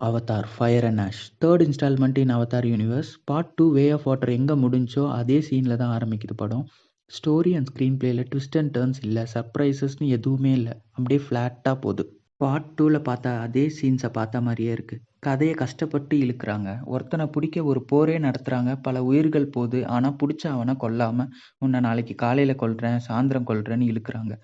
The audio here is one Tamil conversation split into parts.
Avatar fire and ash third instalment in Avatar universe part 2 way of water எங்கே முடிஞ்சோ அதே சீனில் தான் ஆரம்பிக்குது படம். ஸ்டோரி அண்ட் ஸ்க்ரீன் பிளேயில் ட்விஸ்ட் அண்ட் டர்ன்ஸ் இல்லை, சர்ப்ரைசஸ்னு எதுவுமே இல்லை, அப்படியே ஃப்ளாட்டாக போகுது. பார்ட் 2ல் பார்த்தா அதே சீன்ஸை பார்த்த மாதிரியே இருக்குது. கதையை கஷ்டப்பட்டு இழுக்கிறாங்க, ஒருத்தனை பிடிக்க ஒரு போரே நடத்துகிறாங்க, பல உயிர்கள் போகுது, ஆனால் பிடிச்ச அவனை கொல்லாமல் உன்னை நாளைக்கு காலையில் கொல்றேன் சாயந்தரம் கொல்றேன்னு இழுக்கிறாங்க.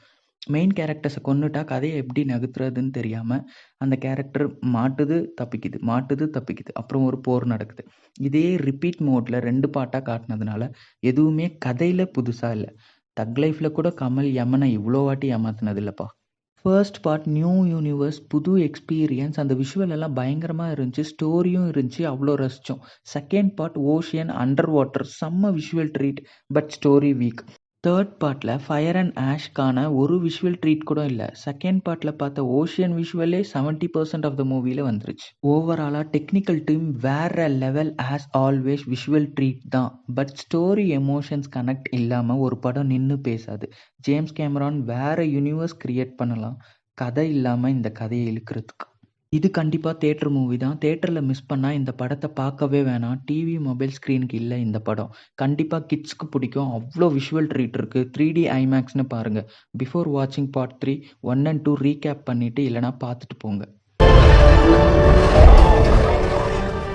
மெயின் கேரக்டர்ஸை கொன்னுட்டா கதையை எப்படி நகர்த்துறதுன்னு தெரியாமல் அந்த கேரக்டர் மாட்டுது தப்பிக்குது, மாட்டுது தப்பிக்குது, அப்புறம் ஒரு போர் நடக்குது. இதே ரிப்பீட் மோடில் 2 பார்ட்டாக காட்டினதுனால எதுவுமே கதையில் புதுசாக இல்லை. தக் லைஃப்பில் கூட கமல் யமனை இவ்வளோ வாட்டி ஏமாத்தினது இல்லைப்பா. ஃபர்ஸ்ட் பார்ட் நியூ யூனிவர்ஸ், புது எக்ஸ்பீரியன்ஸ், அந்த விஷுவல் எல்லாம் பயங்கரமாக இருந்துச்சு, ஸ்டோரியும் இருந்துச்சு, அவ்வளோ ரசித்தோம். Second part ocean under water, செம்ம visual treat, but story weak. Third பார்ட்டில் ஃபயர் அண்ட் ஆஷ்க்கான ஒரு விஷுவல் ட்ரீட் கூட இல்லை. செகண்ட் பார்ட்டில் பார்த்த ஓஷியன் விஷுவலே 70% ஆஃப் த மூவியில் வந்துருச்சு. ஓவராலாக டெக்னிக்கல் டீம் வேற level, as always visual treat தான், பட் ஸ்டோரி எமோஷன்ஸ் கனெக்ட் இல்லாமல் ஒரு படம் நின்று பேசாது. ஜேம்ஸ் கேமரான் வேற யூனிவர்ஸ் கிரியேட் பண்ணலாம், கதை இல்லாமல் இந்த கதையை இழுக்கிறதுக்கு. இது கண்டிப்பாக தேட்டர் மூவி தான். தேட்டரில் மிஸ் பண்ணால் இந்த படத்தை பார்க்கவே வேணாம். டிவி மொபைல் ஸ்க்ரீனுக்கு இல்லை இந்த படம். கண்டிப்பாக கிட்ஸ்க்கு பிடிக்கும், அவ்வளோ விஷுவல் ட்ரீட் இருக்குது. 3D ஐமேக்ஸ்னு பாருங்கள். பிஃபோர் வாட்சிங் பார்ட் 3 1 and 2 ரீகேப் பண்ணிவிட்டு இல்லைனா பார்த்துட்டு போங்க.